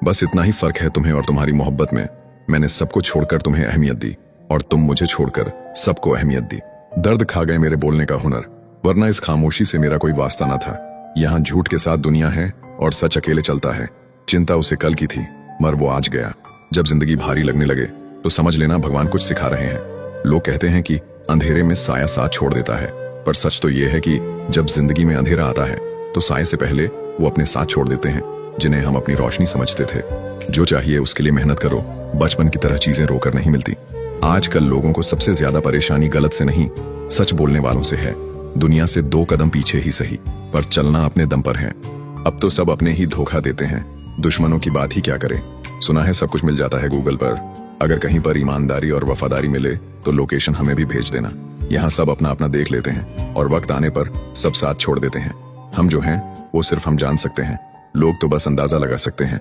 बस इतना ही फर्क है तुम्हें और तुम्हारी मोहब्बत में। मैंने सबको छोड़कर तुम्हें अहमियत दी और तुम मुझे छोड़कर सबको अहमियत दी। दर्द खा गए मेरे बोलने का हुनर, वरना इस खामोशी से मेरा कोई वास्ता न था। यहाँ झूठ के साथ दुनिया है और सच अकेले चलता है। चिंता उसे कल की थी, मगर वो आज गया। जब जिंदगी भारी लगने लगे तो समझ लेना भगवान कुछ सिखा रहे हैं। लोग कहते हैं कि अंधेरे में साया साथ छोड़ देता है, पर सच तो ये है कि जब जिंदगी में अंधेरा आता है तो साए से पहले वो अपने साथ छोड़ देते हैं जिन्हें हम अपनी रोशनी समझते थे। जो चाहिए उसके लिए मेहनत करो, बचपन की तरह चीजें रोकर नहीं मिलती। आजकल लोगों को सबसे ज्यादा परेशानी गलत से नहीं, सच बोलने वालों से है। दुनिया से 2 कदम पीछे ही सही, पर चलना अपने दम पर है। अब तो सब अपने ही धोखा देते हैं, दुश्मनों की बात ही क्या करें। सुना है सब कुछ मिल जाता है गूगल पर। अगर कहीं पर ईमानदारी और वफादारी मिले तो लोकेशन हमें भी भेज देना। यहाँ सब अपना अपना देख लेते हैं और वक्त आने पर सब साथ छोड़ देते हैं। हम जो हैं वो सिर्फ हम जान सकते हैं, लोग तो बस अंदाजा लगा सकते हैं।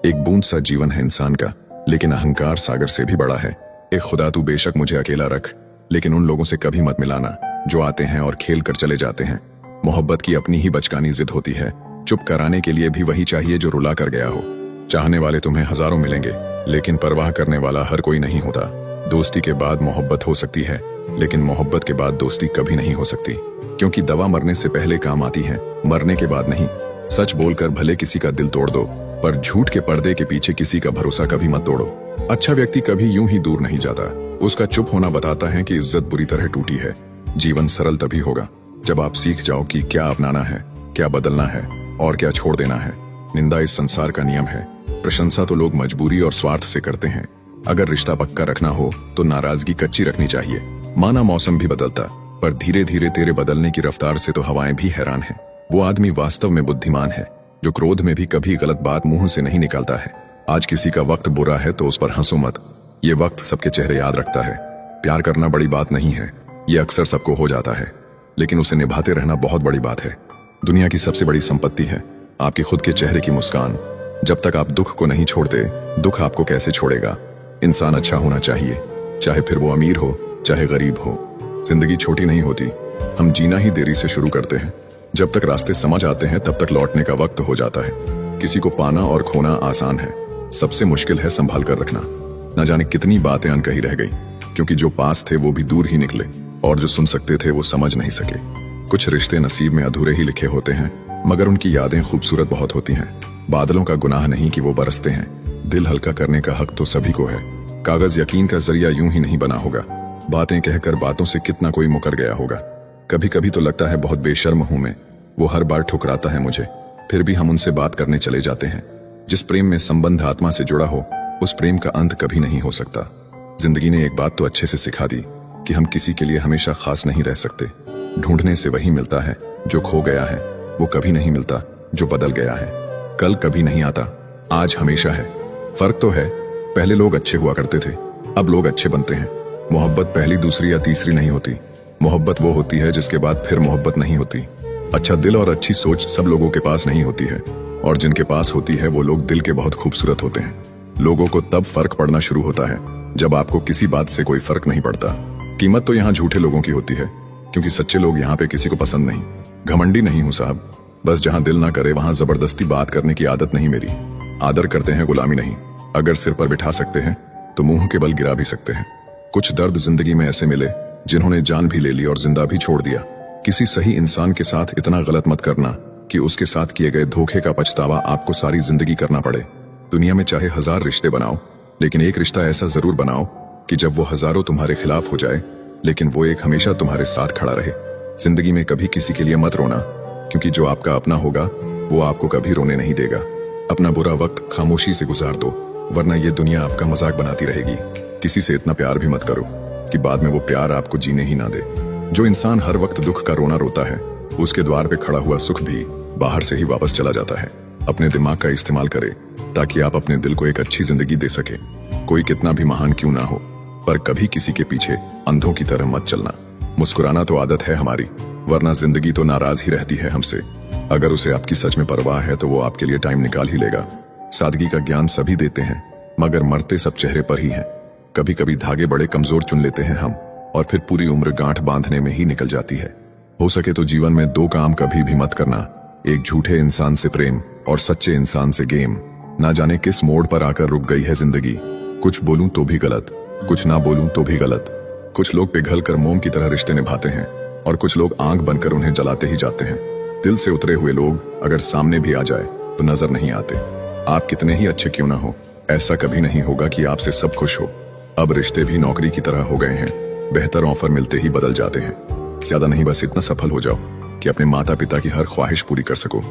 एक बूंद सा जीवन है इंसान का, लेकिन अहंकार सागर से भी बड़ा है। एक खुदा तू बेशक मुझे अकेला रख, लेकिन उन लोगों से कभी मत मिलाना जो आते हैं और खेल कर चले जाते हैं। मोहब्बत की अपनी ही बचकानी जिद होती है, चुप कराने के लिए भी वही चाहिए जो रुला कर गया हो। चाहने वाले तुम्हें हजारों मिलेंगे, लेकिन परवाह करने वाला हर कोई नहीं होता। दोस्ती के बाद मोहब्बत हो सकती है, लेकिन मोहब्बत के बाद दोस्ती कभी नहीं हो सकती, क्योंकि दवा मरने से पहले काम आती है, मरने के बाद नहीं। सच बोलकर भले किसी का दिल तोड़ दो, पर झूठ के पर्दे के पीछे किसी का भरोसा कभी मत तोड़ो। अच्छा व्यक्ति कभी यूं ही दूर नहीं जाता, उसका चुप होना बताता है कि इज्जत बुरी तरह टूटी है। जीवन सरल तभी होगा जब आप सीख जाओ कि क्या अपनाना है, क्या बदलना है और क्या छोड़ देना है। निंदा इस संसार का नियम है, प्रशंसा तो लोग मजबूरी और स्वार्थ से करते हैं। अगर रिश्ता पक्का रखना हो तो नाराजगी कच्ची रखनी चाहिए। माना मौसम भी बदलता, पर धीरे धीरे तेरे बदलने की रफ्तार से तो हवाएं भी हैरान हैं। वो आदमी वास्तव में बुद्धिमान है जो क्रोध में भी कभी गलत बात मुंह से नहीं निकालता है। आज किसी का वक्त बुरा है तो उस पर हंसो मत, ये वक्त सबके चेहरे याद रखता है। प्यार करना बड़ी बात नहीं है, ये अक्सर सबको हो जाता है, लेकिन उसे निभाते रहना बहुत बड़ी बात है। दुनिया की सबसे बड़ी संपत्ति है आपके खुद के चेहरे की मुस्कान। जब तक आप दुख को नहीं छोड़ते, दुख आपको कैसे छोड़ेगा। इंसान अच्छा होना चाहिए, चाहे फिर वो अमीर हो चाहे गरीब हो। जिंदगी छोटी नहीं होती, हम जीना ही देरी से शुरू करते हैं। जब तक रास्ते समझ आते हैं तब तक लौटने का वक्त हो जाता है। किसी को पाना और खोना आसान है, सबसे मुश्किल है संभाल कर रखना। न जाने कितनी बातें अनकही रह गई, क्योंकि जो पास थे वो भी दूर ही निकले, और जो सुन सकते थे वो समझ नहीं सके। कुछ रिश्ते नसीब में अधूरे ही लिखे होते हैं, मगर उनकी यादें खूबसूरत बहुत होती हैं। बादलों का गुनाह नहीं कि वो बरसते हैं, दिल हल्का करने का हक तो सभी को है। कागज यकीन का जरिया यूं ही नहीं बना होगा, बातें कहकर बातों से कितना कोई मुकर गया होगा। कभी कभी तो लगता है बहुत बेशर्म हूं मैं, वो हर बार ठुकराता है मुझे, फिर भी हम उनसे बात करने चले जाते हैं। जिस प्रेम में संबंध आत्मा से जुड़ा हो, उस प्रेम का अंत कभी नहीं हो सकता। जिंदगी ने एक बात तो अच्छे से सिखा दी कि हम किसी के लिए हमेशा खास नहीं रह सकते। ढूंढने से वही मिलता है जो खो गया है, वो कभी नहीं मिलता जो बदल गया है। कल कभी नहीं आता, आज हमेशा है। फर्क तो है, पहले लोग अच्छे हुआ करते थे, अब लोग अच्छे बनते हैं। मोहब्बत पहली दूसरी या तीसरी नहीं होती, मोहब्बत वो होती है जिसके बाद फिर मोहब्बत नहीं होती। अच्छा दिल और अच्छी सोच सब लोगों के पास नहीं होती है, और जिनके पास होती है वो लोग दिल के बहुत खूबसूरत होते हैं। लोगों को तब फर्क पड़ना शुरू होता है जब आपको किसी बात से कोई फर्क नहीं पड़ता। कीमत तो यहाँ झूठे लोगों की होती है, क्योंकि सच्चे लोग यहाँ पे किसी को पसंद नहीं। घमंडी नहीं हूँ साहब, बस जहाँ दिल ना करे वहां जबरदस्ती बात करने की आदत नहीं मेरी। आदर करते हैं, गुलामी नहीं। अगर सिर पर बिठा सकते हैं तो मुंह के बल गिरा भी सकते हैं। कुछ दर्द जिंदगी में ऐसे मिले जिन्होंने जान भी ले ली और जिंदा भी छोड़ दिया। किसी सही इंसान के साथ इतना गलत मत करना कि उसके साथ किए गए धोखे का पछतावा आपको सारी जिंदगी करना पड़े। दुनिया में चाहे 1000 रिश्ते बनाओ, लेकिन एक रिश्ता ऐसा जरूर बनाओ कि जब वो हजारों तुम्हारे खिलाफ हो जाए, लेकिन वो एक हमेशा तुम्हारे साथ खड़ा रहे। जिंदगी में कभी किसी के लिए मत रोना, क्योंकि जो आपका अपना होगा वो आपको कभी रोने नहीं देगा। अपना बुरा वक्त खामोशी से गुजार दो, वरना ये दुनिया आपका मजाक बनाती रहेगी। किसी से इतना प्यार भी मत करो कि बाद में वो प्यार आपको जीने ही ना दे। जो इंसान हर वक्त दुख का रोना रोता है, उसके द्वार पे खड़ा हुआ सुख भी बाहर से ही वापस चला जाता है। अपने दिमाग का इस्तेमाल करें ताकि आप अपने दिल को एक अच्छी जिंदगी दे सके। कोई कितना भी महान क्यों ना हो, पर कभी किसी के पीछे अंधों की तरह मत चलना। मुस्कुराना तो आदत है हमारी, वरना जिंदगी तो नाराज ही रहती है हमसे। अगर उसे आपकी सच में परवाह है तो वो आपके लिए टाइम निकाल ही लेगा। सादगी का ज्ञान सभी देते हैं, मगर मरते सब चेहरे पर ही हैं। कभी कभी धागे बड़े कमजोर चुन लेते हैं हम, और फिर पूरी उम्र गांठ बांधने में ही निकल जाती है। हो सके तो जीवन में 2 काम कभी भी मत करना, एक झूठे इंसान से प्रेम और सच्चे इंसान से गेम। ना जाने किस मोड़ पर आकर रुक गई है जिंदगी। कुछ बोलूं तो भी गलत, कुछ ना बोलूं तो भी गलत। कुछ लोग पिघल कर मोम की तरह रिश्ते निभाते हैं और कुछ लोग आंख बनकर उन्हें जलाते ही जाते हैं। दिल से उतरे हुए लोग अगर सामने भी आ जाए तो नजर नहीं आते। आप कितने ही अच्छे क्यों ना हो, ऐसा कभी नहीं होगा कि आपसे सब खुश हो। अब रिश्ते भी नौकरी की तरह हो गए हैं, बेहतर ऑफर मिलते ही बदल जाते हैं। ज्यादा नहीं, बस इतना सफल हो जाओ कि अपने माता पिता की हर ख्वाहिश पूरी कर सको।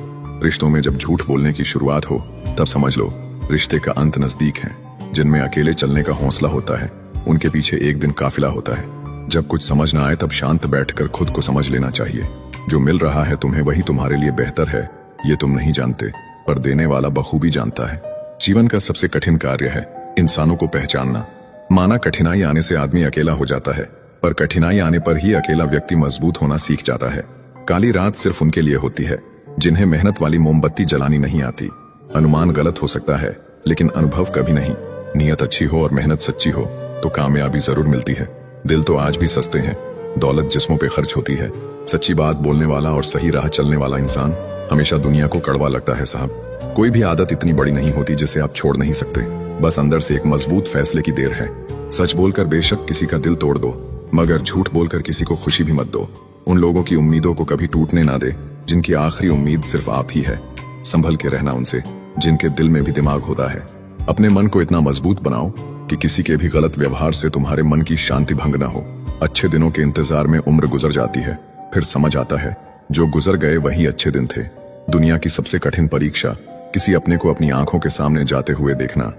रिश्तों में जब झूठ बोलने की शुरुआत हो तब समझ लो रिश्ते का अंत नजदीक है। जिनमें अकेले चलने का हौसला होता है उनके पीछे एक दिन काफिला होता है। जब कुछ समझ ना आए तब शांत बैठकर खुद को समझ लेना चाहिए। जो मिल रहा है तुम्हें वही तुम्हारे लिए बेहतर है, ये तुम नहीं जानते, पर देने वाला बखूबी जानता है। जीवन का सबसे कठिन कार्य है इंसानों को पहचानना। माना कठिनाई आने से आदमी अकेला हो जाता है, पर कठिनाई आने पर ही अकेला व्यक्ति मजबूत होना सीख जाता है। काली रात सिर्फ उनके लिए होती है जिन्हें मेहनत वाली मोमबत्ती जलानी नहीं आती। अनुमान गलत हो सकता है लेकिन अनुभव कभी नहीं। नियत अच्छी हो और मेहनत सच्ची हो तो कामयाबी जरूर मिलती है। दिल तो आज भी सस्ते हैं, दौलत जिस्मों पे खर्च होती है। सच्ची बात बोलने वाला और सही राह चलने वाला इंसान हमेशा दुनिया को कड़वा लगता है साहब। कोई भी आदत इतनी बड़ी नहीं होती जिसे आप छोड़ नहीं सकते, बस अंदर से एक मजबूत फैसले की देर है। सच बोलकर बेशक किसी का दिल तोड़ दो, मगर झूठ बोलकर किसी को खुशी भी मत दो। उन लोगों की उम्मीदों को कभी टूटने ना दे जिनकी आखिरी उम्मीद सिर्फ आप ही है। संभल के रहना उनसे जिनके दिल में भी दिमाग होता है। अपने मन को इतना मजबूत बनाओ कि किसी के भी गलत व्यवहार से तुम्हारे मन की शांति भंग ना हो। अच्छे दिनों के इंतजार में उम्र गुजर जाती है, फिर समझ आता है जो गुजर गए वही अच्छे दिन थे। दुनिया की सबसे कठिन परीक्षा किसी अपने को अपनी आंखों के सामने जाते हुए देखना।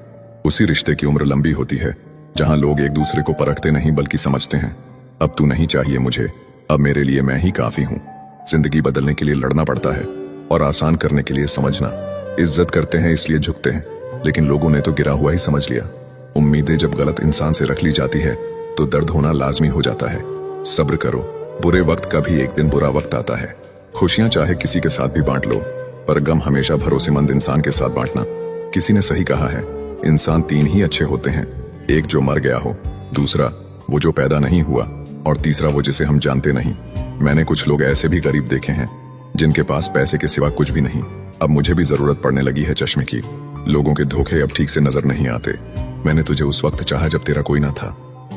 उसी रिश्ते की उम्र लंबी होती है जहां लोग एक दूसरे को परखते नहीं बल्कि समझते हैं। अब तू नहीं चाहिए मुझे, अब मेरे लिए मैं ही काफी हूँ। जिंदगी बदलने के लिए लड़ना पड़ता है और आसान करने के लिए समझना। इज्जत करते हैं इसलिए झुकते हैं, लेकिन लोगों ने तो गिरा हुआ ही समझ लिया। उम्मीदें जब गलत इंसान से रख ली जाती है तो दर्द होना लाजमी हो जाता है। सब्र करो, बुरे वक्त का भी एक दिन बुरा वक्त आता है। खुशियां चाहे किसी के साथ भी बांट लो, पर गम हमेशा भरोसेमंद इंसान के साथ बांटना। किसी ने सही कहा है, इंसान तीन ही अच्छे होते हैं, एक जो मर गया हो, दूसरा वो जो पैदा नहीं हुआ, और तीसरा वो जिसे हम जानते नहीं। मैंने कुछ लोग ऐसे भी गरीब देखे हैं जिनके पास पैसे के सिवा कुछ भी नहीं। अब मुझे भी जरूरत पड़ने लगी है चश्मे की। लोगों के धोखे अब ठीक से नजर नहीं आते। मैंने तुझे उस वक्त चाहा जब तेरा कोई ना था,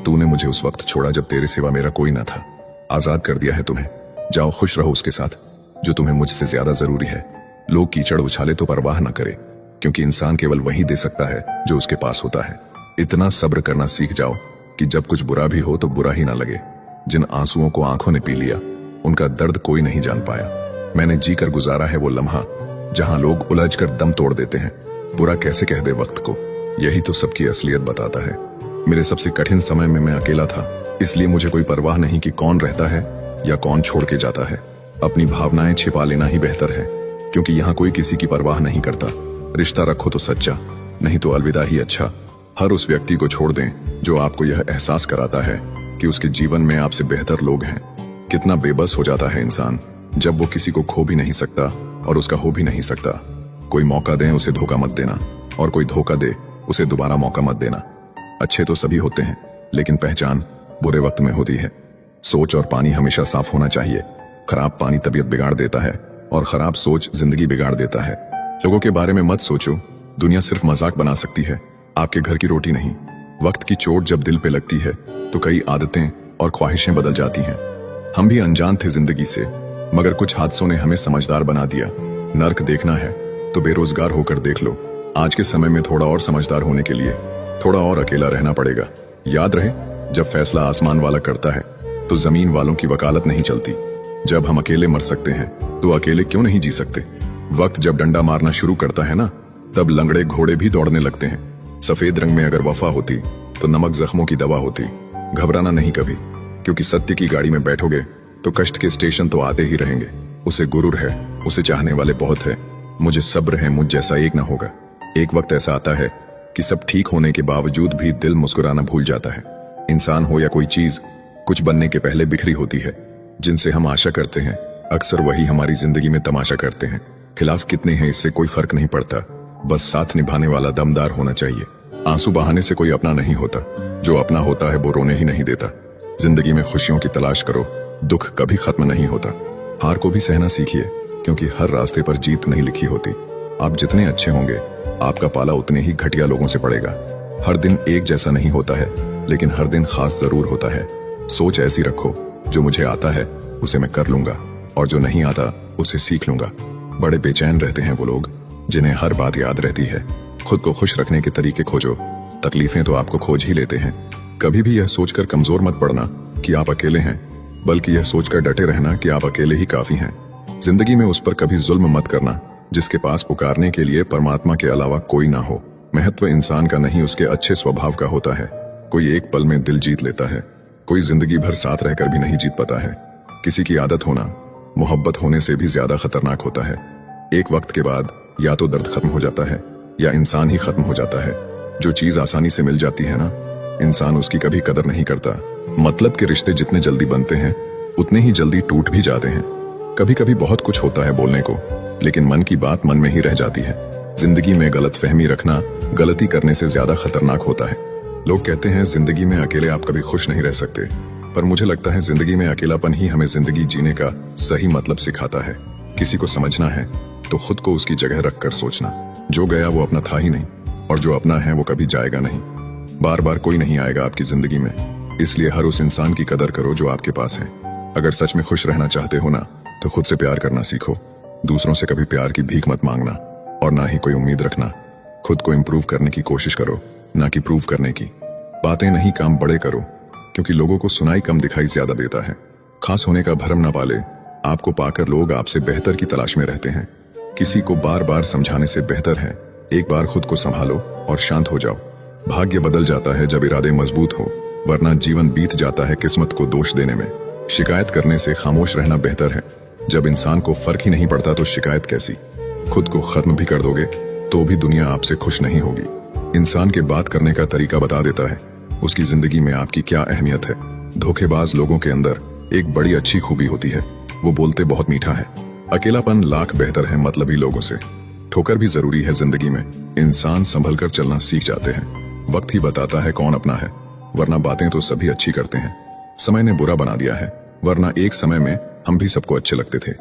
तूने मुझे उस वक्त छोड़ा जब तेरे सिवा मेरा कोई ना था। आजाद कर दिया है तुम्हें, जाओ खुश रहो उसके साथ जो तुम्हें मुझसे ज्यादा जरूरी है। लोग कीचड़ उछाले तो परवाह न करे, क्योंकि इंसान केवल वही दे सकता है जो उसके पास होता है। इतना सब्र करना सीख जाओ कि जब कुछ बुरा भी हो तो बुरा ही ना लगे। जिन आंसुओं को आंखों ने पी लिया उनका दर्द कोई नहीं जान पाया। मैंने जी कर गुजारा है वो लम्हा जहां लोग उलझ कर दम तोड़ देते हैं। बुरा कैसे कह दे वक्त को, यही तो सबकी असलियत बताता है। मेरे सबसे कठिन समय में मैं अकेला था, इसलिए मुझे कोई परवाह नहीं कि कौन रहता है या कौन छोड़ के जाता है। अपनी भावनाएं छिपा लेना ही बेहतर है, क्योंकि यहाँ कोई किसी की परवाह नहीं करता। रिश्ता रखो तो सच्चा, नहीं तो अलविदा ही अच्छा। हर उस व्यक्ति को छोड़ दें जो आपको यह एहसास कराता है कि उसके जीवन में आपसे बेहतर लोग हैं। कितना बेबस हो जाता है इंसान जब वो किसी को खो भी नहीं सकता और उसका हो भी नहीं सकता। कोई मौका दे उसे धोखा मत देना, और कोई धोखा दे उसे दोबारा मौका मत देना। अच्छे तो सभी होते हैं, लेकिन पहचान बुरे वक्त में होती है। सोच और पानी हमेशा साफ होना चाहिए। खराब पानी तबीयत बिगाड़ देता है और खराब सोच जिंदगी बिगाड़ देता है। लोगों के बारे में मत सोचो, दुनिया सिर्फ मजाक बना सकती है, आपके घर की रोटी नहीं। वक्त की चोट जब दिल पे लगती है तो कई आदतें और ख्वाहिशें बदल जाती हैं। हम भी अनजान थे जिंदगी से, मगर कुछ हादसों ने हमें समझदार बना दिया। नर्क देखना है तो बेरोजगार होकर देख लो। आज के समय में थोड़ा और समझदार होने के लिए थोड़ा और अकेला रहना पड़ेगा। याद रहे, जब फैसला आसमान वाला करता है तो जमीन वालों की वकालत नहीं चलती। जब हम अकेले मर सकते हैं तो अकेले क्यों नहीं जी सकते। वक्त जब डंडा मारना शुरू करता है ना, तब लंगड़े घोड़े भी दौड़ने लगते हैं। सफेद रंग में अगर वफा होती तो नमक जख्मों की दवा होती। घबराना नहीं कभी, क्योंकि सत्य की गाड़ी में बैठोगे तो कष्ट के स्टेशन तो आते ही रहेंगे। उसे गुरूर है, उसे चाहने वाले बहुत है। मुझे सब्र है, मुझ जैसा एक ना होगा। एक वक्त ऐसा आता है कि सब ठीक होने के बावजूद भी दिल मुस्कुराना भूल जाता है। इंसान हो या कोई चीज, कुछ बनने के पहले बिखरी होती है। जिनसे हम आशा करते हैं अक्सर वही हमारी जिंदगी में तमाशा करते हैं। खिलाफ कितने हैं इससे कोई फर्क नहीं पड़ता, बस साथ निभाने वाला दमदार होना चाहिए। आंसू बहाने से कोई अपना नहीं होता, जो अपना होता है वो रोने ही नहीं देता। जिंदगी में खुशियों की तलाश करो, दुख कभी खत्म नहीं होता। हार को भी सहना सीखिए, क्योंकि हर रास्ते पर जीत नहीं लिखी होती। आप जितने अच्छे होंगे आपका पाला उतने ही घटिया लोगों से पड़ेगा। हर दिन एक जैसा नहीं होता है, लेकिन हर दिन खास जरूर होता है। सोच ऐसी रखो, जो मुझे आता है उसे मैं कर लूंगा और जो नहीं आता उसे सीख लूंगा। बड़े बेचैन रहते हैं वो लोग जिन्हें हर बात याद रहती है। खुद को खुश रखने के तरीके खोजो, तकलीफें तो आपको खोज ही लेते हैं। कभी भी यह सोचकर कमजोर मत पड़ना कि आप अकेले हैं, बल्कि यह सोचकर डटे रहना कि आप अकेले ही काफी हैं। जिंदगी में उस पर कभी जुल्म मत करना जिसके पास पुकारने के लिए परमात्मा के अलावा कोई ना हो। महत्व इंसान का नहीं उसके अच्छे स्वभाव का होता है। कोई एक पल में दिल जीत लेता है, कोई जिंदगी भर साथ रहकर भी नहीं जीत पाता है। किसी की आदत होना मोहब्बत होने से भी ज्यादा खतरनाक होता है। एक वक्त के बाद या तो दर्द खत्म हो जाता है या इंसान ही खत्म हो जाता है। जो चीज आसानी से मिल जाती है ना, इंसान उसकी कभी कदर नहीं करता। मतलब के रिश्ते जितने जल्दी बनते हैं उतने ही जल्दी टूट भी जाते हैं। कभी कभी बहुत कुछ होता है बोलने को, लेकिन मन की बात मन में ही रह जाती है। जिंदगी में गलत फहमी रखना गलती करने से ज्यादा खतरनाक होता है। लोग कहते हैं जिंदगी में अकेले आप कभी खुश नहीं रह सकते, पर मुझे लगता है जिंदगी में अकेलापन ही हमें जिंदगी जीने का सही मतलब सिखाता है। किसी को समझना है तो खुद को उसकी जगह रखकर सोचना। जो गया वो अपना था ही नहीं, और जो अपना है वो कभी जाएगा नहीं। बार बार कोई नहीं आएगा आपकी जिंदगी में, इसलिए हर उस इंसान की कदर करो जो आपके पास है। अगर सच में खुश रहना चाहते हो ना, तो खुद से प्यार करना सीखो। दूसरों से कभी प्यार की भीख मत मांगना और ना ही कोई उम्मीद रखना। खुद को इम्प्रूव करने की कोशिश करो, ना कि प्रूव करने की। बातें नहीं काम बड़े करो, क्योंकि लोगों को सुनाई कम दिखाई ज्यादा देता है। खास होने का भरम ना पाले, आपको पाकर लोग आपसे बेहतर की तलाश में रहते हैं। किसी को बार बार समझाने से बेहतर है एक बार खुद को संभालो और शांत हो जाओ। भाग्य बदल जाता है जब इरादे मजबूत हो, वरना जीवन बीत जाता है किस्मत को दोष देने में। शिकायत करने से खामोश रहना बेहतर है। जब इंसान को फर्क ही नहीं पड़ता तो शिकायत कैसी। खुद को खत्म भी कर दोगे तो भी दुनिया आपसे खुश नहीं होगी। इंसान के बात करने का तरीका बता देता है उसकी जिंदगी में आपकी क्या अहमियत है। धोखेबाज लोगों के अंदर एक बड़ी अच्छी खूबी होती है, वो बोलते बहुत मीठा है। अकेलापन लाख बेहतर है मतलबी लोगों से। ठोकर भी जरूरी है जिंदगी में, इंसान संभल कर चलना सीख जाते हैं। वक्त ही बताता है कौन अपना है, वरना बातें तो सभी अच्छी करते हैं। समय ने बुरा बना दिया है, वरना एक समय में हम भी सबको अच्छे लगते थे।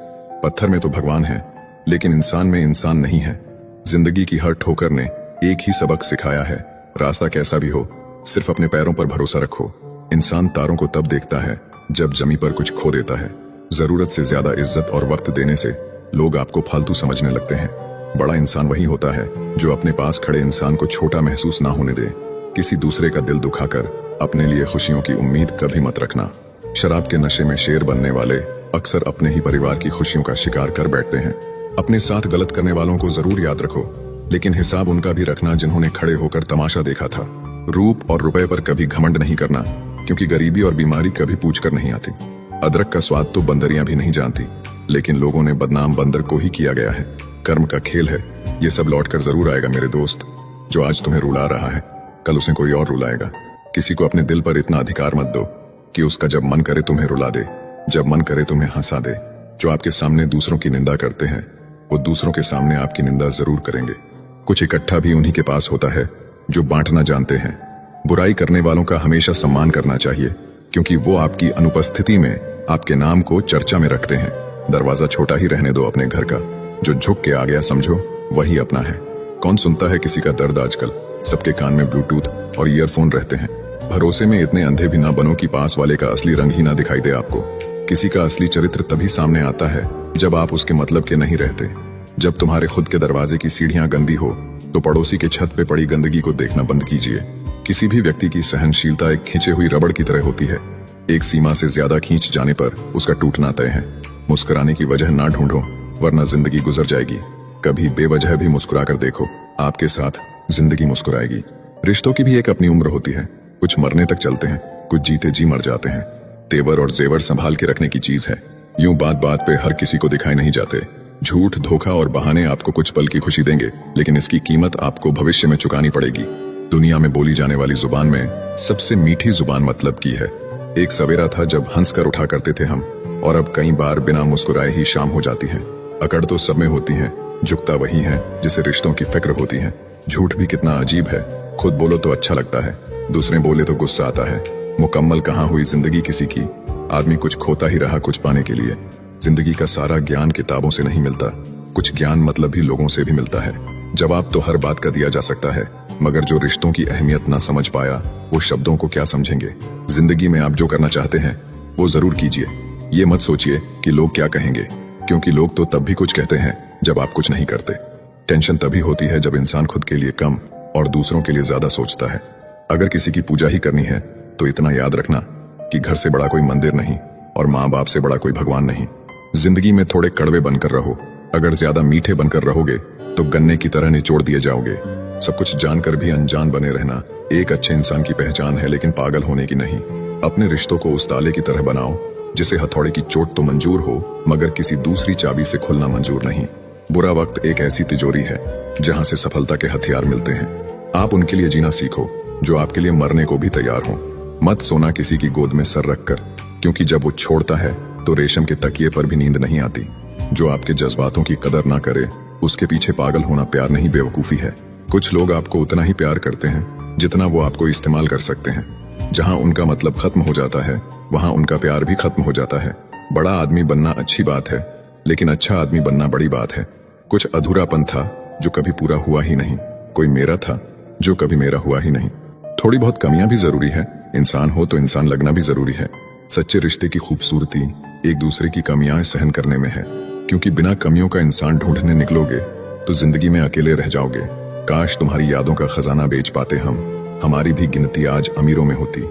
पत्थर में तो भगवान है, लेकिन इंसान में इंसान नहीं है। जिंदगी की हर ठोकर ने एक ही सबक सिखाया है, रास्ता कैसा भी हो सिर्फ अपने पैरों पर भरोसा रखो। इंसान तारों को तब देखता है जब जमी पर कुछ खो देता है। जरूरत से ज्यादा इज्जत और वक्त देने से लोग आपको फालतू समझने लगते हैं। बड़ा इंसान वही होता है जो अपने पास खड़े इंसान को छोटा महसूस ना होने दे। किसी दूसरे का दिल दुखाकर अपने लिए खुशियों की उम्मीद कभी मत रखना। शराब के नशे में शेर बनने वाले अक्सर अपने ही परिवार की खुशियों का शिकार कर बैठते हैं। अपने साथ गलत करने वालों को जरूर याद रखो, लेकिन हिसाब उनका भी रखना जिन्होंने खड़े होकर तमाशा देखा था। रूप और रुपए पर कभी घमंड नहीं करना, क्योंकि गरीबी और बीमारी कभी पूछकर नहीं आती। अदरक का स्वाद तो बंदरियां भी नहीं जानती, लेकिन लोगों ने बदनाम बंदर को ही किया गया है। कर्म का खेल है, ये सब लौट कर जरूर आएगा मेरे दोस्त। जो आज तुम्हें रुला रहा है कल उसे कोई और रुलाएगा। किसी को अपने दिल पर इतना अधिकार मत दो कि उसका जब मन करे तुम्हें रुला दे, जब मन करे तुम्हें हंसा दे। जो आपके सामने दूसरों की निंदा करते हैं वो दूसरों के सामने आपकी निंदा जरूर करेंगे। कुछ इकट्ठा भी उन्हीं के पास होता है जो बांटना जानते हैं। बुराई करने वालों का हमेशा सम्मान करना चाहिए, क्योंकि वो आपकी अनुपस्थिति में आपके नाम को चर्चा में रखते हैं। दरवाजा छोटा ही रहने दो अपने घर का, जो झुक के आ गया समझो वही अपना है। कौन सुनता है किसी का दर्द आजकल, सबके कान में ब्लूटूथ और ईयरफोन रहते हैं। भरोसे में इतने अंधे भी ना बनो कि पास वाले का असली रंग ही ना दिखाई दे आपको। किसी का असली चरित्र तभी सामने आता है जब आप उसके मतलब के नहीं रहते। जब तुम्हारे खुद के दरवाजे की सीढ़ियां गंदी हो तो पड़ोसी के छत पे पड़ी गंदगी को देखना बंद कीजिए। किसी भी व्यक्ति की सहनशीलता एक खींचे हुई रबड़ की तरह होती है, एक सीमा से ज्यादा खींच जाने पर उसका टूटना तय है। मुस्कुराने की वजह ना ढूंढो, वरना जिंदगी गुजर जाएगी। कभी बेवजह भी मुस्कुरा कर देखो, आपके साथ जिंदगी मुस्कुराएगी। रिश्तों की भी एक अपनी उम्र होती है, कुछ मरने तक चलते हैं, कुछ जीते जी मर जाते हैं। तेवर और जेवर संभाल के रखने की चीज है, यूं बात बात पे हर किसी को दिखाई नहीं जाते। झूठ, धोखा और बहाने आपको कुछ पल की खुशी देंगे, लेकिन इसकी कीमत आपको भविष्य में चुकानी पड़ेगी। दुनिया में बोली जाने वाली जुबान में सबसे मीठी जुबान मतलब की है। एक सवेरा था जब हंस कर उठा करते थे हम, और अब कई बार बिना मुस्कुराए ही शाम हो जाती है। अकड़ तो सब में होती है, झुकता वही है जिसे रिश्तों की फिक्र होती है। झूठ भी कितना अजीब है, खुद बोलो तो अच्छा लगता है, दूसरे बोले तो गुस्सा आता है। मुकम्मल कहाँ हुई जिंदगी किसी की, आदमी कुछ खोता ही रहा कुछ पाने के लिए। जिंदगी का सारा ज्ञान किताबों से नहीं मिलता, कुछ ज्ञान मतलब भी लोगों से भी मिलता है। जवाब तो हर बात का दिया जा सकता है, मगर जो रिश्तों की अहमियत ना समझ पाया वो शब्दों को क्या समझेंगे। जिंदगी में आप जो करना चाहते हैं वो जरूर कीजिए। ये मत सोचिए कि लोग क्या कहेंगे, क्योंकि लोग तो तब भी कुछ कहते हैं जब आप कुछ नहीं करते। टेंशन तभी होती है जब इंसान खुद के लिए कम और दूसरों के लिए ज्यादा सोचता है। अगर किसी की पूजा ही करनी है तो इतना याद रखना कि घर से बड़ा कोई मंदिर नहीं और माँ बाप से बड़ा कोई भगवान नहीं। जिंदगी में थोड़े कड़वे बनकर रहो। अगर ज्यादा मीठे बनकर रहोगे तो गन्ने की तरह निचोड़ दिए जाओगे। सब कुछ जानकर भी अनजान बने रहना एक अच्छे इंसान की पहचान है, लेकिन पागल होने की नहीं। अपने रिश्तों को उस ताले की तरह बनाओ जिसे हथौड़े की चोट तो मंजूर हो, मगर किसी दूसरी चाबी से खुलना मंजूर नहीं। बुरा वक्त एक ऐसी तिजोरी है जहां से सफलता के हथियार मिलते हैं। आप उनके लिए जीना सीखो जो आपके लिए मरने को भी तैयार हो। मत सोना किसी की गोद में सर रखकर, क्योंकि जब वो छोड़ता है तो रेशम के तकिए पर भी नींद नहीं आती। जो आपके जज्बातों की कदर ना करे उसके पीछे पागल होना प्यार नहीं, बेवकूफी है। कुछ लोग आपको उतना ही प्यार करते हैं जितना वो आपको इस्तेमाल कर सकते हैं। जहां उनका मतलब खत्म हो जाता है वहां उनका प्यार भी खत्म हो जाता है। बड़ा आदमी बनना अच्छी बात है, लेकिन अच्छा आदमी बनना बड़ी बात है। कुछ अधूरापन था जो कभी पूरा हुआ ही नहीं। कोई मेरा था जो कभी मेरा हुआ ही नहीं। थोड़ी बहुत कमियां भी जरूरी है। इंसान हो तो इंसान लगना भी जरूरी है। सच्चे रिश्ते की खूबसूरती एक दूसरे की कमियां सहन करने में है, क्योंकि बिना कमियों का इंसान ढूंढने निकलोगे तो जिंदगी में अकेले रह जाओगे। काश तुम्हारी यादों का खजाना बेच पाते हम। हमारी भी गिनती आज अमीरों में होती।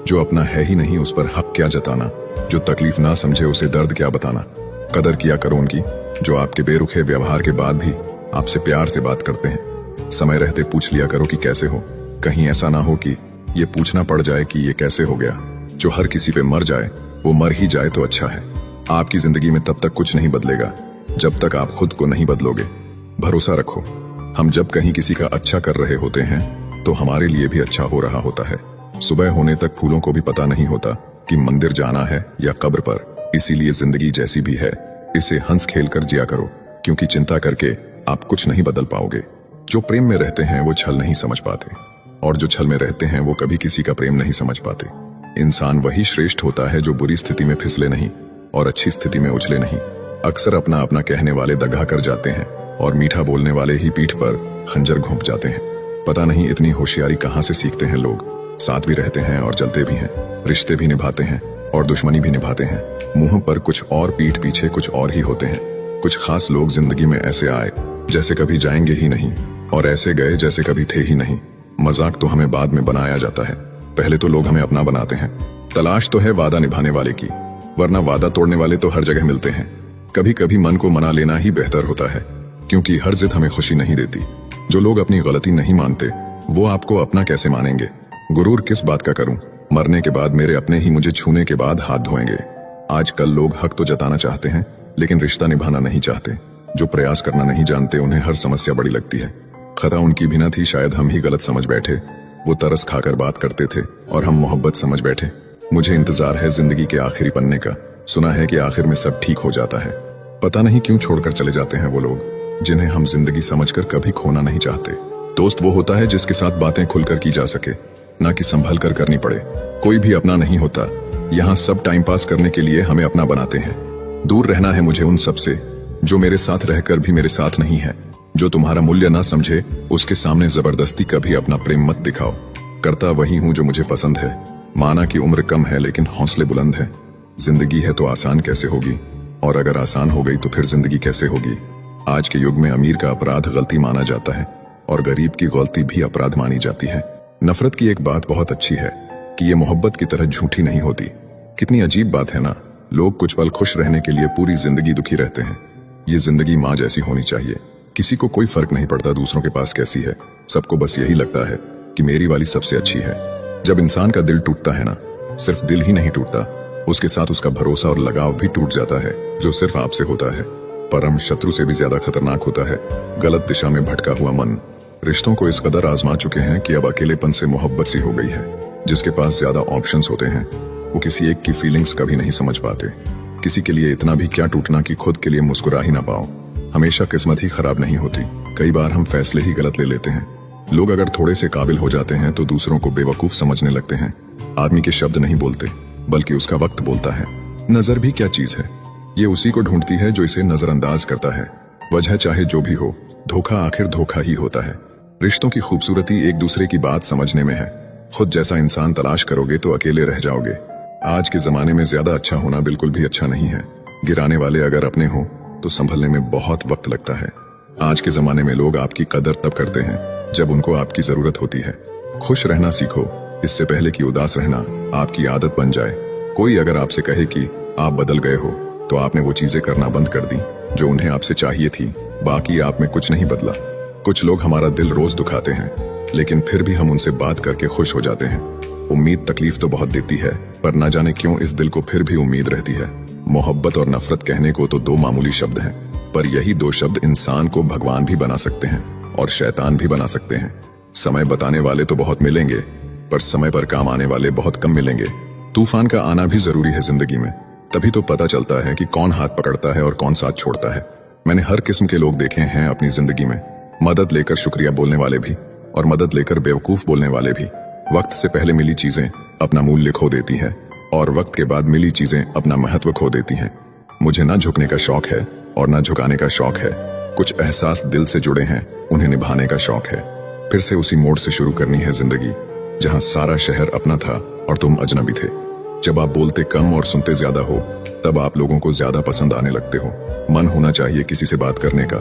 जो अपना है ही नहीं उस पर हक क्या जताना, जो तकलीफ ना समझे उसे दर्द क्या बताना। कदर किया करो उनकी जो आपके बेरुखे व्यवहार के बाद भी आपसे प्यार से बात करते हैं। समय रहते पूछ लिया करो कि कैसे हो। कहीं ऐसा ना हो कि ये पूछना पड़ जाए कि ये कैसे हो गया। जो हर किसी पे मर जाए वो मर ही जाए तो अच्छा है। आपकी जिंदगी में तब तक कुछ नहीं बदलेगा जब तक आप खुद को नहीं बदलोगे। भरोसा रखो, हम जब कहीं किसी का अच्छा कर रहे होते हैं तो हमारे लिए भी अच्छा हो रहा होता है। सुबह होने तक फूलों को भी पता नहीं होता कि मंदिर जाना है या कब्र पर। इसीलिए जिंदगी जैसी भी है इसे हंस खेल कर जिया करो, क्योंकि चिंता करके आप कुछ नहीं बदल पाओगे। जो प्रेम में रहते हैं वो छल नहीं समझ पाते, और जो छल में रहते हैं वो कभी किसी का प्रेम नहीं समझ पाते। इंसान वही श्रेष्ठ होता है जो बुरी स्थिति में फिसले नहीं और अच्छी स्थिति में उछले नहीं। अक्सर अपना अपना कहने वाले दगा कर जाते हैं और मीठा बोलने वाले ही पीठ पर खंजर घोंप जाते हैं। पता नहीं इतनी होशियारी कहाँ से सीखते हैं लोग। साथ भी रहते हैं और जलते भी हैं, रिश्ते भी निभाते हैं और दुश्मनी भी निभाते हैं। मुंह पर कुछ और पीठ पीछे कुछ और ही होते हैं। कुछ खास लोग जिंदगी में ऐसे आए जैसे कभी जाएंगे ही नहीं, और ऐसे गए जैसे कभी थे ही नहीं। मजाक तो हमें बाद में बनाया जाता है, पहले तो लोग हमें अपना बनाते हैं। तलाश तो है वादा निभाने वाले की, वरना वादा तोड़ने वाले तो हर जगह मिलते हैं। कभी कभी मन को मना लेना ही बेहतर होता है, क्योंकि हर जिद हमें खुशी नहीं देती। जो लोग अपनी गलती नहीं मानते वो आपको अपना कैसे मानेंगे। गुरूर किस बात का करूं, मरने के बाद मेरे अपने ही मुझे छूने के बाद हाथ धोएंगे। आजकल लोग हक तो जताना चाहते हैं लेकिन रिश्ता निभाना नहीं चाहते। जो प्रयास करना नहीं जानते उन्हें हर समस्या बड़ी लगती है। खता उनकी भी न थी, शायद हम ही गलत समझ बैठे। वो तरस खाकर बात करते थे और हम मोहब्बत समझ बैठे। मुझे इंतजार है जिंदगी के आखिरी पन्ने का। सुना है कि आखिर में सब ठीक हो जाता है। पता नहीं क्यों छोड़कर चले जाते हैं वो लोग जिन्हें हम जिंदगी समझकर कभी खोना नहीं चाहते। दोस्त वो होता है जिसके साथ बातें खुलकर की जा सके, ना कि संभल कर करनी पड़े। कोई भी अपना नहीं होता, यहाँ सब टाइम पास करने के लिए हमें अपना बनाते हैं। दूर रहना है मुझे उन सब से जो मेरे साथ रहकर भी मेरे साथ नहीं है। जो तुम्हारा मूल्य ना समझे उसके सामने जबरदस्ती कभी अपना प्रेम मत दिखाओ। करता वही हूँ जो मुझे पसंद है। माना कि उम्र कम है लेकिन हौसले बुलंद है। जिंदगी है तो आसान कैसे होगी, और अगर आसान हो गई तो फिर जिंदगी कैसे होगी। आज के युग में अमीर का अपराध गलती माना जाता है और गरीब की गलती भी अपराध मानी जाती है। नफरत की एक बात बहुत अच्छी है कि ये मोहब्बत की तरह झूठी नहीं होती। कितनी अजीब बात है ना, लोग कुछ पल खुश रहने के लिए पूरी जिंदगी दुखी रहते हैं। ये जिंदगी माँ जैसी होनी चाहिए। किसी को कोई फर्क नहीं पड़ता दूसरों के पास कैसी है, सबको बस यही लगता है कि मेरी वाली सबसे अच्छी है। जब इंसान का दिल टूटता है ना, सिर्फ दिल ही नहीं टूटता, उसके साथ उसका भरोसा और लगाव भी टूट जाता है, जो सिर्फ आपसे होता है। परम शत्रु से भी ज्यादा खतरनाक होता है गलत दिशा में भटका हुआ मन। रिश्तों को इस कदर आजमा चुके हैं कि अब अकेलेपन से मोहब्बत सी हो गई है। जिसके पास ज्यादा ऑप्शंस होते हैं वो किसी एक की फीलिंग्स कभी नहीं समझ पाते। किसी के लिए इतना भी क्या टूटना कि खुद के लिए मुस्कुरा ही ना पाओ। हमेशा किस्मत ही खराब नहीं होती, कई बार हम फैसले ही गलत ले लेते हैं। लोग अगर थोड़े से काबिल हो जाते हैं तो दूसरों को बेवकूफ समझने लगते हैं। आदमी के शब्द नहीं बोलते बल्कि उसका वक्त बोलता है। नजर भी क्या चीज है, ये उसी को ढूंढती है जो इसे नजरअंदाज करता है। वजह चाहे जो भी हो, धोखा आखिर धोखा ही होता है। रिश्तों की खूबसूरती एक दूसरे की बात समझने में है। खुद जैसा इंसान तलाश करोगे तो अकेले रह जाओगे। आज के जमाने में ज्यादा अच्छा होना बिल्कुल भी अच्छा नहीं है। गिराने वाले अगर अपने हो तो संभलने में बहुत वक्त लगता है। आज के जमाने में लोग आपकी कदर तब करते हैं जब उनको आपकी जरूरत होती है। खुश रहना सीखो, इससे पहले कि उदास रहना आपकी आदत बन जाए। कोई अगर आपसे कहे कि आप बदल गए हो तो आपने वो चीजें करना बंद कर दी जो उन्हें आपसे चाहिए थी। बाकी आप में कुछ नहीं बदला। कुछ लोग हमारा दिल रोज दुखाते हैं, लेकिन फिर भी हम उनसे बात करके खुश हो जाते हैं। उम्मीद तकलीफ तो बहुत देती है, पर ना जाने क्यों इस दिल को फिर भी उम्मीद रहती है। मोहब्बत और नफरत कहने को तो दो मामूली शब्द हैं, पर यही दो शब्द इंसान को भगवान भी बना सकते हैं और शैतान भी बना सकते हैं। समय बताने वाले तो बहुत मिलेंगे, पर समय पर काम आने वाले बहुत कम मिलेंगे। तूफान का आना भी जरूरी है जिंदगी में, तभी तो पता चलता है कि कौन हाथ पकड़ता है और कौन साथ छोड़ता है। मैंने हर किस्म के लोग देखे हैं अपनी जिंदगी में, मदद लेकर शुक्रिया बोलने वाले भी और मदद लेकर बेवकूफ बोलने वाले भी। वक्त से पहले मिली चीजें अपना मूल्य खो देती है और वक्त के बाद मिली चीजें अपना महत्व खो देती हैं। मुझे ना झुकने का शौक है और ना झुकाने का शौक है। कुछ एहसास दिल से जुड़े हैं, उन्हें निभाने का शौक है। फिर से उसी मोड़ से शुरू करनी है जिंदगी जहां सारा शहर अपना था और तुम अजनबी थे। जब आप बोलते कम और सुनते ज्यादा हो, तब आप लोगों को ज्यादा पसंद आने लगते हो। मन होना चाहिए किसी से बात करने का,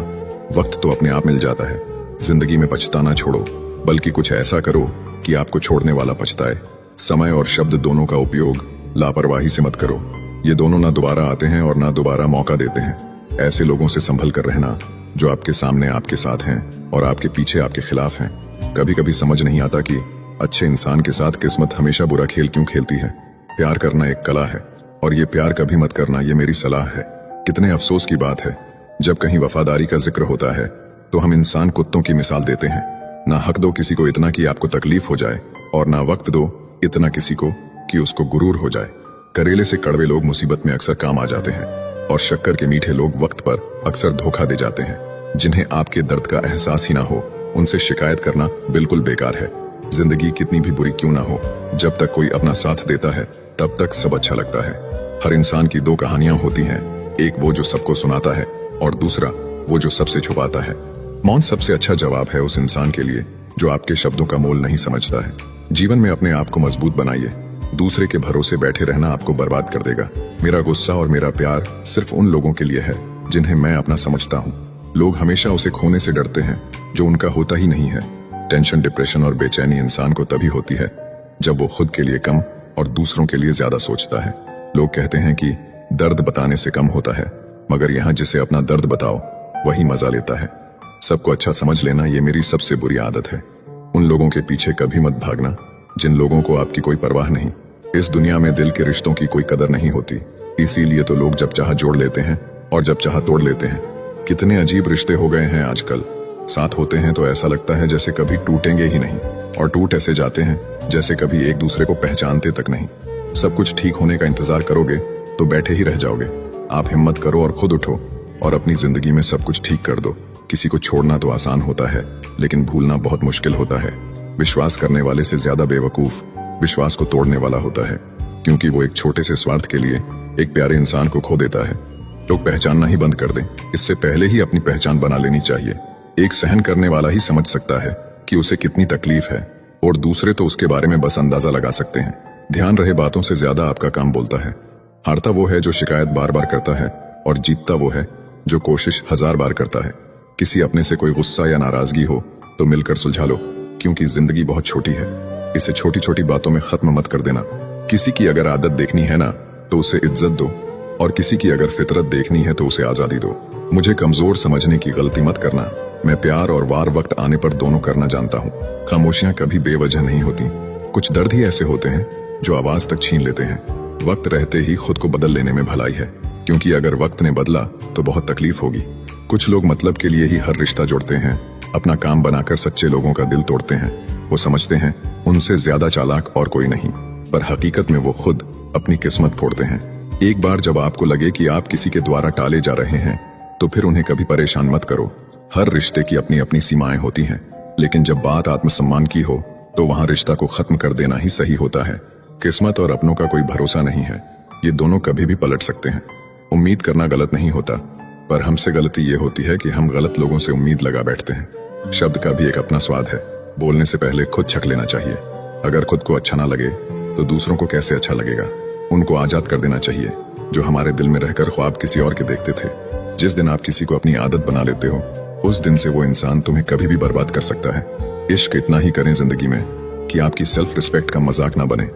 वक्त तो अपने आप मिल जाता है। जिंदगी में पछताना छोड़ो, बल्कि कुछ ऐसा करो कि आपको छोड़ने वाला पछताए। समय और शब्द दोनों का उपयोग लापरवाही से मत करो। ये दोनों ना दोबारा आते हैं और ना दोबारा मौका देते हैं। ऐसे लोगों से संभल कर रहना जो आपके सामने आपके साथ हैं और आपके पीछे आपके खिलाफ हैं। कभी कभी समझ नहीं आता कि अच्छे इंसान के साथ किस्मत हमेशा बुरा खेल क्यों खेलती है। प्यार करना एक कला है और ये प्यार कभी मत करना, ये मेरी सलाह है। कितने अफसोस की बात है, जब कहीं वफादारी का जिक्र होता है तो हम इंसान कुत्तों की मिसाल देते हैं। ना हक दो किसी को इतना कि आपको तकलीफ हो जाए, और ना वक्त दो इतना किसी को कि उसको गुरूर हो जाए। करेले से कड़वे लोग मुसीबत में अक्सर काम आ जाते हैं, और शक्कर के मीठे लोग वक्त पर अक्सर धोखा दे जाते हैं। जिन्हें आपके दर्द का एहसास ही ना हो, उनसे शिकायत करना बिल्कुल बेकार है। जिंदगी कितनी भी बुरी क्यों ना हो, जब तक कोई अपना साथ देता है तब तक सब अच्छा लगता है। हर इंसान की दो कहानियां होती हैं, एक वो जो सबको सुनाता है और दूसरा वो जो सबसे छुपाता है। मौन सबसे अच्छा जवाब है उस इंसान के लिए जो आपके शब्दों का मोल नहीं समझता है। जीवन में अपने आप को मजबूत बनाइए। दूसरे के भरोसे बैठे रहना आपको बर्बाद कर देगा। मेरा गुस्सा और मेरा प्यार सिर्फ उन लोगों के लिए है जिन्हें मैं अपना समझता हूँ। लोग हमेशा उसे खोने से डरते हैं जो उनका होता ही नहीं है। टेंशन, डिप्रेशन और बेचैनी इंसान को तभी होती है जब वो खुद के लिए कम और दूसरों के लिए ज्यादा सोचता है। लोग कहते हैं कि दर्द बताने से कम होता है, मगर यहाँ जिसे अपना दर्द बताओ वही मजा लेता है। सबको अच्छा समझ लेना ये मेरी सबसे बुरी आदत है। उन लोगों के पीछे कभी मत भागना जिन लोगों को आपकी कोई परवाह नहीं। इस दुनिया में दिल के रिश्तों की कोई कदर नहीं होती, इसीलिए तो लोग जब चाह जोड़ लेते हैं और जब चाह तोड़ लेते हैं। कितने अजीब रिश्ते हो गए हैं आजकल। साथ होते हैं तो ऐसा लगता है जैसे कभी टूटेंगे ही नहीं, और टूट ऐसे जाते हैं जैसे कभी एक दूसरे को पहचानते तक नहीं। सब कुछ ठीक होने का इंतजार करोगे तो बैठे ही रह जाओगे। आप हिम्मत करो और खुद उठो और अपनी जिंदगी में सब कुछ ठीक कर दो। किसी को छोड़ना तो आसान होता है, लेकिन भूलना बहुत मुश्किल होता है। विश्वास करने वाले से ज्यादा बेवकूफ विश्वास को तोड़ने वाला होता है, क्योंकि वो एक छोटे से स्वार्थ के लिए एक प्यारे इंसान को खो देता है। लोग पहचानना ही बंद कर दें, इससे पहले ही अपनी पहचान बना लेनी चाहिए। एक सहन करने वाला ही समझ सकता है कि उसे कितनी तकलीफ है, और दूसरे तो उसके बारे में बस अंदाजा लगा सकते हैं। ध्यान रहे, बातों से ज्यादा आपका काम बोलता है। हारता वो है जो शिकायत बार बार करता है, और जीतता वो है जो कोशिश 1000 बार करता है। किसी अपने से कोई गुस्सा या नाराजगी हो तो मिलकर सुलझा लो, क्योंकि जिंदगी बहुत छोटी है। इसे छोटी छोटी बातों में खत्म मत कर देना। किसी की अगर आदत देखनी है ना तो उसे इज्जत दो, और किसी की अगर फितरत देखनी है तो उसे आजादी दो। मुझे कमजोर समझने की गलती मत करना। मैं प्यार और वार वक्त आने पर दोनों करना जानता हूँ। खामोशियां कभी बेवजह नहीं होती। कुछ दर्द ही ऐसे होते हैं जो आवाज तक छीन लेते हैं। वक्त रहते ही खुद को बदल लेने में भलाई है, क्योंकि अगर वक्त ने बदला तो बहुत तकलीफ होगी। कुछ लोग मतलब के लिए ही हर रिश्ता जोड़ते हैं, अपना काम बनाकर सच्चे लोगों का दिल तोड़ते हैं। वो समझते हैं उनसे ज्यादा चालाक और कोई नहीं, पर हकीकत में वो खुद अपनी किस्मत फोड़ते हैं। एक बार जब आपको लगे कि आप किसी के द्वारा टाले जा रहे हैं, तो फिर उन्हें कभी परेशान मत करो। हर रिश्ते की अपनी अपनी सीमाएं होती हैं, लेकिन जब बात आत्मसम्मान की हो तो वहां रिश्ता को खत्म कर देना ही सही होता है। किस्मत और अपनों का कोई भरोसा नहीं है, ये दोनों कभी भी पलट सकते हैं। उम्मीद करना गलत नहीं होता, पर हमसे गलती ये होती है कि हम गलत लोगों से उम्मीद लगा बैठते हैं। शब्द का भी एक अपना स्वाद है। बोलने से पहले खुद छक लेना चाहिए। अगर खुद को अच्छा ना लगे तो दूसरों को कैसे अच्छा लगेगा। उनको आजाद कर देना चाहिए जो हमारे दिल में रहकर ख्वाब किसी और के देखते थे। जिस दिन आप किसी को अपनी आदत बना लेते हो उस दिन से वो इंसान तुम्हें कभी भी बर्बाद कर सकता है। इश्क इतना ही करें जिंदगी में कि आपकी सेल्फ रिस्पेक्ट का मजाक ना बने।